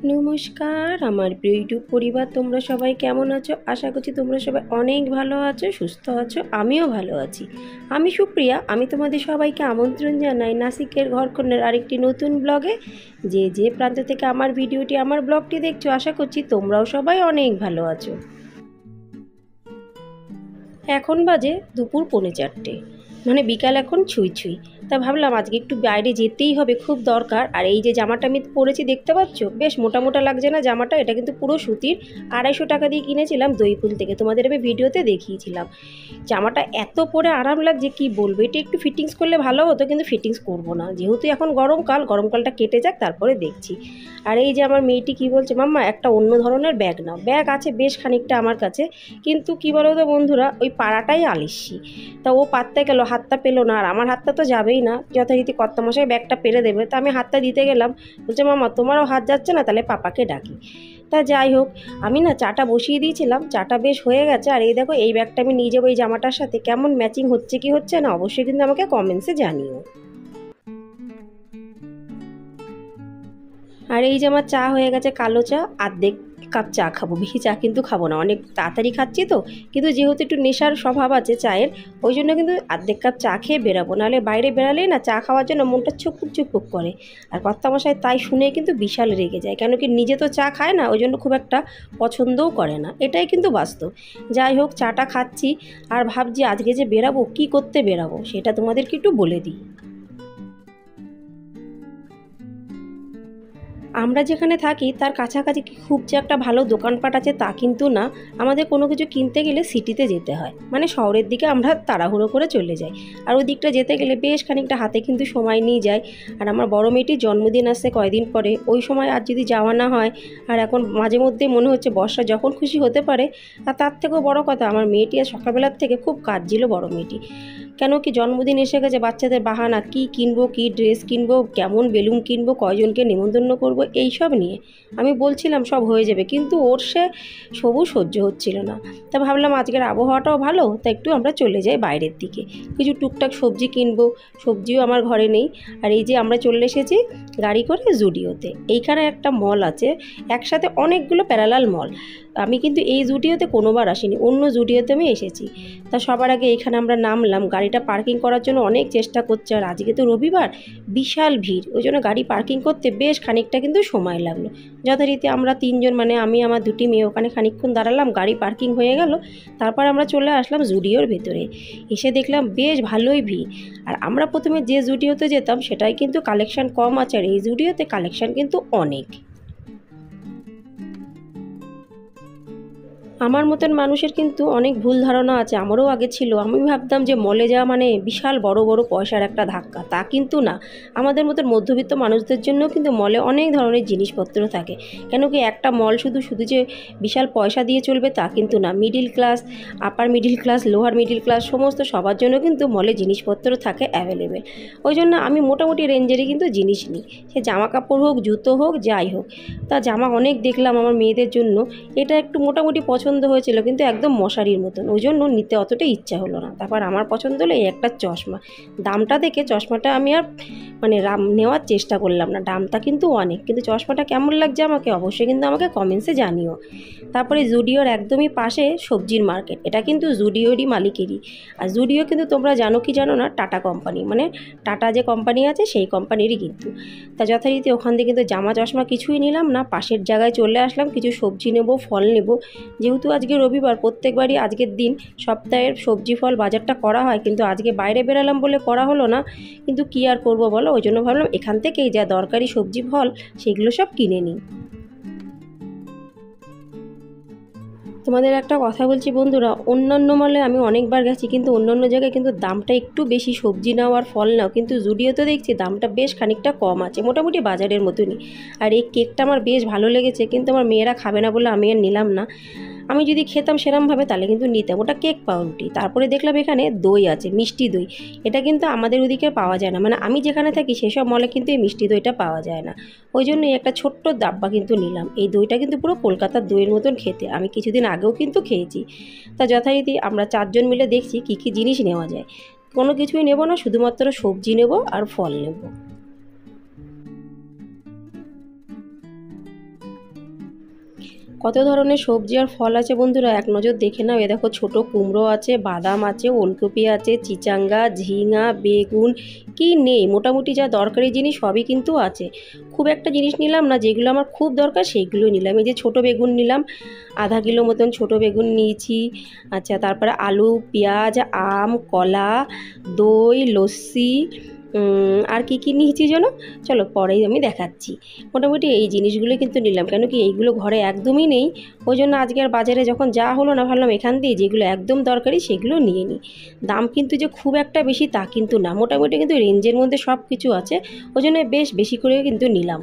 নমস্কার আমার প্রিয় ইউটিউব পরিবার, তোমরা সবাই কেমন আছো? আশা করছি তোমরা সবাই অনেক ভালো আছো, সুস্থ আছো। আমিও ভালো আছি। আমি সুপ্রিয়া। আমি তোমাদের সবাইকে আমন্ত্রণ জানাই নাসিকের ঘরকন্যার আরেকটি নতুন ব্লগে। যে প্রান্ত থেকে আমার ভিডিওটি, আমার ব্লগটি দেখছো, আশা করছি তোমরাও সবাই অনেক ভালো আছো। এখন বাজে দুপুর 3:45, মানে বিকাল এখন ছুঁই ছুঁই। তা ভাবলাম আজকে একটু বাইরে যেতেই হবে, খুব দরকার। আর এই যে জামাটা আমি পরেছি দেখতে পাচ্ছ, বেশ মোটা মোটা লাগছে না জামাটা? এটা কিন্তু পুরো সুতির, 250 টাকা দিয়ে কিনেছিলাম দইফুল থেকে, তোমাদের আমি ভিডিওতে দেখিয়েছিলাম। জামাটা এত পরে আরাম লাগছে কি বলবো। এটা একটু ফিটিংস করলে ভালো হতো, কিন্তু ফিটিংস করবো না, যেহেতু এখন গরমকালটা কেটে যাক তারপরে দেখছি। আর এই যে আমার মেয়েটি কি বলছে, মাম্মা একটা অন্য ধরনের ব্যাগ নাও। ব্যাগ আছে বেশ খানিকটা আমার কাছে, কিন্তু কি বলো তো বন্ধুরা, ওই পাড়াটাই আলিস্যি। তা ও পাততে গেল, হাতটা পেলো না। আর আমার হাতটা তো যাবেই না, যথারীতি কর্তামশাই ব্যাগটা পেরে দেবে। তা আমি হাতটা দিতে গেলাম, বলছে মামা তোমারও হাত যাচ্ছে না, তাহলে পাপাকে ডাকি। তা যাই হোক, আমি না চাটা বসিয়ে দিয়েছিলাম, চাটা বেশ হয়ে গেছে। আর এই দেখো, এই ব্যাগটা আমি নিয়ে যাবো এই জামাটার সাথে, কেমন ম্যাচিং হচ্ছে কি হচ্ছে না অবশ্যই কিন্তু আমাকে কমেন্টসে জানিও। আর এই যে আমার চা হয়ে গেছে, কালো চা, অর্ধেক কাপ চা খাবো, বেশি চা কিন্তু খাবো না, অনেক তাড়াতাড়ি খাচ্ছি তো। কিন্তু যেহেতু একটু নেশার স্বভাব আছে চায়ের, ওই জন্য কিন্তু অর্ধেক কাপ চা খেয়ে বেরাবো, নাহলে বাইরে বেরালেই না চা খাওয়ার জন্য মনটা ছুকপুক ছুকপুক করে। আর কর্তামশাই তাই শুনে কিন্তু বিশাল রেগে যায়, কেন কি নিজে তো চা খায় না, ওই জন্য খুব একটা পছন্দও করে না, এটাই কিন্তু বাস্তব। যাই হোক, চাটা খাচ্ছি আর ভাবছি আজকে যে বেরাবো, কি করতে বেরাবো সেটা তোমাদেরকে একটু বলে দিই। আমরা যেখানে থাকি তার কাছাকাছি কি খুব যে একটা ভালো দোকানপাট আছে তা কিন্তু না। আমাদের কোনো কিছু কিনতে গেলে সিটিতে যেতে হয়, মানে শহরের দিকে আমরা তাড়াহুড়ো করে চলে যাই। আর ওই দিকটা যেতে গেলে বেশ খানিকটা হাতে কিন্তু সময় নিয়ে যায়। আর আমার বড় মেয়েটির জন্মদিন আসছে কয়দিন পরে, ওই সময় আর যদি যাওয়া না হয়। আর এখন মাঝে মধ্যে মনে হচ্ছে বর্ষা যখন খুশি হতে পারে। আর তার থেকেও বড় কথা, আমার মেয়েটি আর সকালবেলার থেকে খুব কাঁদছিল বড় মেয়েটি। কেন কি জন্মদিন এসে গেছে, বাচ্চাদের বাহানা, কি কিনবো, কি ড্রেস কিনবো, কেমন বেলুন কিনবো, কয়জনকে নিমন্ত্রণ করব, এই সব নিয়ে আমি বলছিলাম সব হয়ে যাবে, কিন্তু ওর সে সবুজ সহ্য হচ্ছিল না। তা ভাবলাম আজকের আবহাওয়াটাও ভালো, তা একটু আমরা চলে যাই বাইরের দিকে, কিছু টুকটাক সবজি কিনবো। সবজিও আমার ঘরে নেই। আর এই যে আমরা চলে এসেছি গাড়ি করে জুডিওতে। এইখানে একটা মল আছে, একসাথে অনেকগুলো প্যারালাল মল। আমি কিন্তু এই জুডিওতে কোনোবার আসিনি, অন্য জুডিওতে আমি এসেছি। তা সবার আগে এখানে আমরা নামলাম, গাড়িটা পার্কিং করার জন্য অনেক চেষ্টা করছে। আর আজকে তো রবিবার, বিশাল ভিড়, ওই জন্য গাড়ি পার্কিং করতে বেশ খানিকটা কিন্তু সময় লাগলো। যথারীতি আমরা তিনজন, মানে আমি আমার দুটি মেয়ে, ওখানে খানিকক্ষণ দাঁড়ালাম, গাড়ি পার্কিং হয়ে গেল। তারপর আমরা চলে আসলাম জুডিওর ভেতরে। এসে দেখলাম বেশ ভালোই ভিড়। আর আমরা প্রথমে যে জুডিওতে যেতাম সেটাই কিন্তু কালেকশন কম আছে, আর এই জুডিওতে কালেকশন কিন্তু অনেক। আমার মতন মানুষের কিন্তু অনেক ভুল ধারণা আছে, আমারও আগে ছিল। আমি ভাবতাম যে মলে যাওয়া মানে বিশাল বড় বড় পয়সার একটা ধাক্কা, তা কিন্তু না। আমাদের মতন মধ্যবিত্ত মানুষদের জন্য কিন্তু মলে অনেক ধরনের জিনিসপত্র থাকে। কেন কি একটা মল শুধু শুধু যে বিশাল পয়সা দিয়ে চলবে তা কিন্তু না। মিডিল ক্লাস, আপার middle class, lower middle class, সমস্ত সবার জন্য কিন্তু মলে জিনিসপত্র থাকে অ্যাভেলেবেল। ওই জন্য আমি মোটামুটি রেঞ্জেরই কিন্তু জিনিস নিই, সে জামা কাপড় হোক, জুতো হোক, যাই হোক। তা জামা অনেক দেখলাম আমার মেয়েদের জন্য, এটা একটু মোটামুটি পছন্দ হয়েছিল, কিন্তু একদম মশারির মতন, ওই জন্য নিতে অতটা ইচ্ছা হলো না। তারপর আমার পছন্দ হলো এই একটা চশমা। দামটা দেখে চশমাটা আমি আর মানে নেওয়ার চেষ্টা করলাম না, দামটা কিন্তু অনেক, কিন্তু চশমাটা কেমন লাগছে আমাকে অবশ্যই কিন্তু আমাকে কমেন্টসে জানিও। তারপরে জুডিওর একদমই পাশে সবজির মার্কেট, এটা কিন্তু জুডিওরই মালিকেরই। আর জুডিও কিন্তু তোমরা জানো কি জানো না, টাটা কোম্পানি, মানে টাটা যে কোম্পানি আছে সেই কোম্পানিরই কিন্তু। তা যথারীতি ওখান থেকে কিন্তু জামা চশমা কিছুই নিলাম না, পাশের জায়গায় চলে আসলাম, কিছু সবজি নেব, ফল নেব। যেহেতু আজকে রবিবার, প্রত্যেকবারই আজকের দিন সপ্তাহের সবজি ফল বাজারটা করা হয়, কিন্তু আজকে বাইরে বেরালাম বলে করা হলো না। কিন্তু কি আর করব বলো, ওই জন্য ভাবলাম এখান থেকেই যা দরকারি সবজি ফল সেগুলো সব কিনে নিই। তোমাদের একটা কথা বলছি বন্ধুরা, অন্যান্য মলে আমি অনেকবার গেছি, কিন্তু অন্যান্য জায়গায় কিন্তু দামটা একটু বেশি, সবজি নাও আর ফল নাও, কিন্তু জুডিওতে দেখছি দামটা বেশ খানিকটা কম আছে, মোটামুটি বাজারের মতনই। আর এই কেকটা আমার বেশ ভালো লেগেছে, কিন্তু আমার মেয়েরা খাবে না বলে আমি আর নিলাম না। আমি যদি খেতাম সেরমভাবে তাহলে কিন্তু নিতাম, ওটা কেক পাউরুটি। তারপরে দেখলাম এখানে দই আছে, মিষ্টি দই। এটা কিন্তু আমাদের ওদিকে পাওয়া যায় না, মানে আমি যেখানে থাকি সেসব মলে কিন্তু এই মিষ্টি দইটা পাওয়া যায় না। ওই জন্য একটা ছোট্ট ডাব্বা কিন্তু নিলাম। এই দইটা কিন্তু পুরো কলকাতার দইয়ের মতন খেতে, আমি কিছুদিন আগেও কিন্তু খেয়েছি। তা যথারীতি আমরা চারজন মিলে দেখছি কী কী জিনিস নেওয়া যায়। কোনো কিছুই নেব না, শুধুমাত্র সবজি নেব আর ফল নেব। কত ধরনের সবজি আর ফল আছে বন্ধুরা, এক নজর দেখে নাও। এ দেখো ছোট কুমড়ো আছে, বাদাম আছে, ওলকপি আছে, চিচাঙ্গা, ঝিঙা, বেগুন, কি নেই মোটামুটি যা দরকারি জিনিস সবই কিন্তু আছে। খুব একটা জিনিস নিলাম না, যেগুলো আমার খুব দরকার সেইগুলো নিলাম। এই যে ছোট বেগুন নিলাম, আধা কিলো মতন ছোট বেগুন নিয়েছি। আচ্ছা, তারপরে আলু, পেঁয়াজ, আম, কলা, দই, লস্যি, আর কি কি নিয়েছি যেন, চলো পরেই আমি দেখাচ্ছি। মোটামুটি এই জিনিসগুলো কিন্তু নিলাম, কেন কি এইগুলো ঘরে একদমই নেই। ওই জন্য আজকে আর বাজারে যখন যা হলো না, ভাবলাম এখান দিয়ে যেগুলো একদম দরকারি সেগুলো নিয়ে নিই। দাম কিন্তু যে খুব একটা বেশি তা কিন্তু না, মোটামুটি কিন্তু রেঞ্জের মধ্যে সব কিছু আছে। ওই জন্য বেশ বেশি করে কিন্তু নিলাম।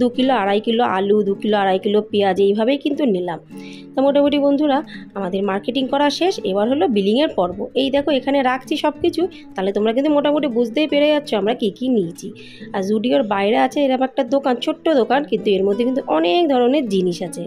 2 কিলো 2.5 কিলো আলু, 2 কিলো 2.5 কিলো পেঁয়াজ, এইভাবেই কিন্তু নিলাম। তো মোটামুটি বন্ধুরা আমাদের মার্কেটিং করা শেষ, এবার হলো বিলিংয়ের পর্ব। এই দেখো এখানে রাখছি সব কিছু, তাহলে তোমরা কিন্তু মোটামুটি বুঝতেই পেরে যাচ্ছ আমরা কী কী নিয়েছি। আর জুডিওর বাইরে আছে এরকম একটা দোকান, ছোট্ট দোকান, কিন্তু এর মধ্যে কিন্তু অনেক ধরনের জিনিস আছে।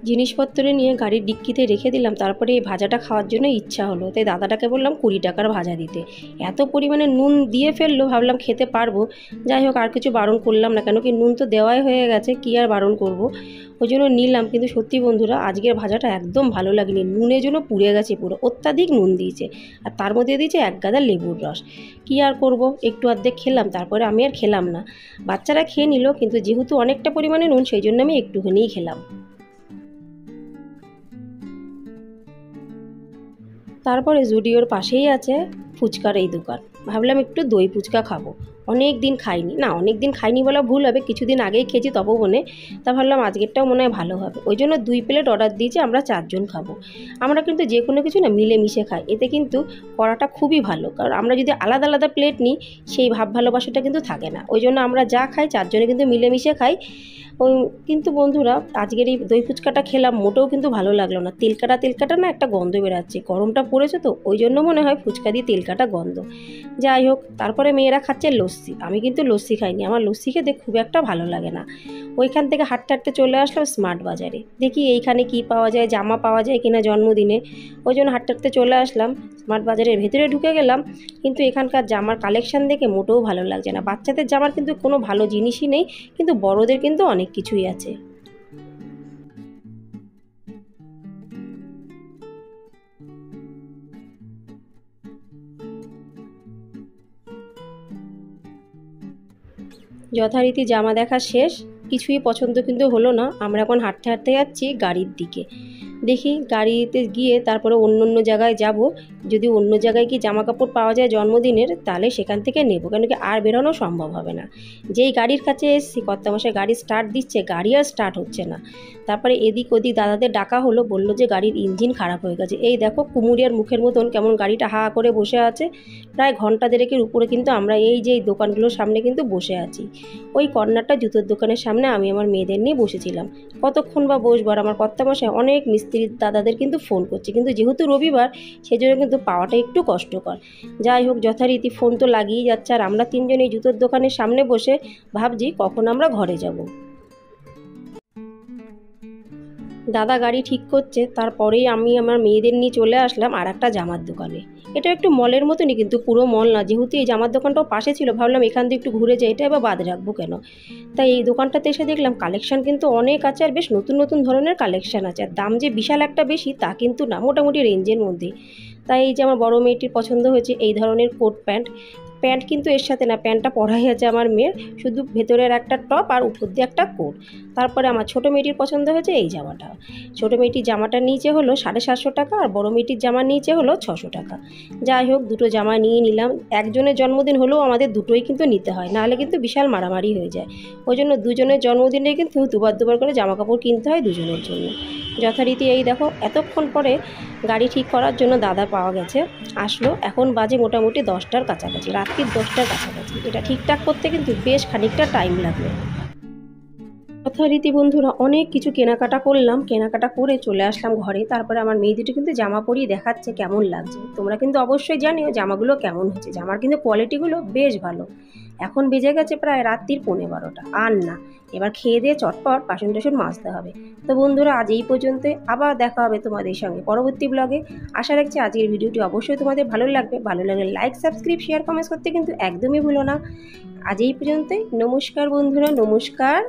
জিনিসপত্র নিয়ে গাড়ির ডিক্কিতে রেখে দিলাম। তারপরে এই ভাজাটা খাওয়ার জন্য ইচ্ছা হলো, তাই দাদাটাকে বললাম 20 টাকার ভাজা দিতে। এত পরিমাণে নুন দিয়ে ফেললো, ভাবলাম খেতে পারবো। যাই হোক, আর কিছু বারণ করলাম না, কেন কি নুন তো দেওয়াই হয়ে গেছে, কি আর বারণ করব। ওই জন্য নিলাম। কিন্তু সত্যি বন্ধুরা আজকের ভাজাটা একদম ভালো লাগেনি, নুনের জন্য পুড়ে গেছে পুরো, অত্যাধিক নুন দিয়েছে। আর তার মধ্যে দিয়েছে 1 গাদা লেবুর রস। কী আর করব, একটু অর্ধেক খেলাম, তারপরে আমি আর খেলাম না। বাচ্চারা খেয়ে নিল, কিন্তু যেহেতু অনেকটা পরিমাণে নুন, সেই জন্য আমি একটুখানিই খেলাম। তারপরে জুডিওর পাশেই আছে ফুচকার এই দোকান। ভাবলাম একটু দই ফুচকা খাবো, অনেক দিন খাইনি, না অনেক দিন খাইনি বলা ভুল হবে, কিছুদিন আগেই খেয়েছি তপবনে। তা ভাবলাম আজকেরটাও মনে হয় ভালো হবে, ওই জন্য 2 প্লেট অর্ডার দিয়েছি। আমরা 4 জন খাবো। আমরা কিন্তু যে কোনো কিছু না মিলেমিশে খাই, এতে কিন্তু করাটা খুবই ভালো। কারণ আমরা যদি আলাদা আলাদা প্লেট নিই, সেই ভাব ভালোবাসাটা কিন্তু থাকে না। ওই জন্য আমরা যা খাই 4 জনে কিন্তু মিলেমিশে খাই। কিন্তু বন্ধুরা আজকের এই দই ফুচকাটা খেলাম, মোটেও কিন্তু ভালো লাগলো না। তেলকাটা না একটা গন্ধ বেরাচ্ছে, গরমটা পড়েছে তো, ওই জন্য মনে হয় ফুচকা দিয়ে তেলকাটা গন্ধ। যাই হোক, তারপরে মেয়েরা খাচ্ছে লস্যি, আমি কিন্তু লস্যি খাইনি, আমার লস্যি খেতে খুব একটা ভালো লাগে না। ওইখান থেকে হাঁটতে হাঁটতে চলে আসলাম স্মার্ট বাজারে, দেখি এইখানে কি পাওয়া যায়, জামা পাওয়া যায় কিনা জন্মদিনে। ওই জন্য হাঁটতে হাঁটতে চলে আসলাম স্মার্ট বাজারের ভেতরে, ঢুকে গেলাম। কিন্তু এখানকার জামার কালেকশান দেখে মোটেও ভালো লাগছে না। বাচ্চাদের জামার কিন্তু কোনো ভালো জিনিসই নেই, কিন্তু বড়দের কিন্তু অনেক কিছুই আছে। যথারীতি জামা দেখা শেষ, কিছুই পছন্দ কিন্তু হলো না। আমরা এখন হাঁটতে হাঁটতে যাচ্ছি গাড়ির দিকে। দেখি গাড়িতে গিয়ে তারপরে অন্য অন্য জায়গায় যাব, যদি অন্য জায়গায় কি জামা কাপড় পাওয়া যায় জন্মদিনের, তাহলে সেখান থেকে নেব, কেন কি আর বেরোনো সম্ভব হবে না। যেই গাড়ির কাছে এসেছি, কর্তামশাই গাড়ি স্টার্ট দিচ্ছে, গাড়ি আর স্টার্ট হচ্ছে না। তারপরে এদিক ওদিক দাদাদের ডাকা হলো, বললো যে গাড়ির ইঞ্জিন খারাপ হয়ে গেছে। এই দেখো কুমুরিয়ার মুখের মতন কেমন গাড়িটা হা করে বসে আছে। প্রায় ঘন্টা দেড়েকের উপরে কিন্তু আমরা এই যে দোকানগুলোর সামনে কিন্তু বসে আছি। ওই কর্নারটা জুতোর দোকানের সামনে আমি আমার মেয়েদের নিয়ে বসেছিলাম। কতক্ষণ বা বসবো, আর আমার কর্তামশাই অনেক মিস্ত্রির দাদাদের কিন্তু ফোন করছে, কিন্তু যেহেতু রবিবার সেজন্য কিন্তু পাওয়াটা একটু কষ্টকর। যাই হোক, যথারীতি ফোন তো লাগিয়েই যাচ্ছে, আর আমরা 3 জন এই জুতোর দোকানের সামনে বসে ভাবছি কখন আমরা ঘরে যাব। দাদা গাড়ি ঠিক করছে, তারপরেই আমি আমার মেয়েদের নিয়ে চলে আসলাম আর একটা জামার দোকানে। এটা একটু মলের মতনই, কিন্তু পুরো মল না। যেহেতু এই জামার দোকানটাও পাশে ছিল, ভাবলাম এখান দিয়ে একটু ঘুরে যাই, এটা এবার বাদ রাখবো কেন। তাই এই দোকানটাতে এসে দেখলাম কালেকশান কিন্তু অনেক আছে, আর বেশ নতুন নতুন ধরনের কালেকশান আছে। আর দাম যে বিশাল একটা বেশি তা কিন্তু না, মোটামুটি রেঞ্জের মধ্যে। তাই এই যে আমার বড় মেয়েটির পছন্দ হয়েছে এই ধরনের কোট প্যান্ট। প্যান্ট কিন্তু এর সাথে না, প্যান্টটা পরাই আছে আমার মেয়ের, শুধু ভেতরের একটা টপ আর উপর দিয়ে একটা কোট। তারপরে আমার ছোটো মেয়েটির পছন্দ হয়েছে এই জামাটা। ছোটো মেয়েটির জামাটার নিচে হলো 750 টাকা, আর বড়ো মেয়েটির জামার নিচে হলো 600 টাকা। যাই হোক, দুটো জামা নিয়ে নিলাম। একজনের জন্মদিন হলেও আমাদের দুটোই কিন্তু নিতে হয়, নাহলে কিন্তু বিশাল মারামারি হয়ে যায়। ওই জন্য দুজনের জন্মদিনে কিন্তু দুবার করে জামা কাপড় কিনতে হয় দুজনের জন্য। যথারীতি এই দেখো এতক্ষণ পরে গাড়ি ঠিক করার জন্য দাদা পাওয়া গেছে, আসলো। এখন বাজে মোটামুটি 10টার কাছাকাছি, রাত্রির 10টার কাছাকাছি। এটা ঠিকঠাক করতে কিন্তু বেশ খানিকটা টাইম লাগলো। যথারীতি বন্ধুরা অনেক কিছু কেনাকাটা করলাম, কেনাকাটা করে চলে আসলাম ঘরে। তারপরে আমার মেয়ে দুটো কিন্তু জামা পরিয়ে দেখাচ্ছে কেমন লাগছে। তোমরা কিন্তু অবশ্যই জানিও জামাগুলো কেমন হয়েছে। জামার কিন্তু কোয়ালিটিগুলো বেশ ভালো। এখন বেজে গেছে প্রায় রাত্রির 12:30। আর না, এবার খেয়ে দিয়ে চটপট বাসন টাসন মাজতে হবে। তো বন্ধুরা আজ এই পর্যন্তই, আবার দেখা হবে তোমাদের সঙ্গে পরবর্তী ব্লগে। আশা রাখছি আজকের ভিডিওটি অবশ্যই তোমাদের ভালো লাগবে। ভালো লাগলে লাইক, সাবস্ক্রাইব, শেয়ার, কমেন্টস করতে কিন্তু একদমই ভুলো না। আজ এই পর্যন্তই। নমস্কার বন্ধুরা, নমস্কার।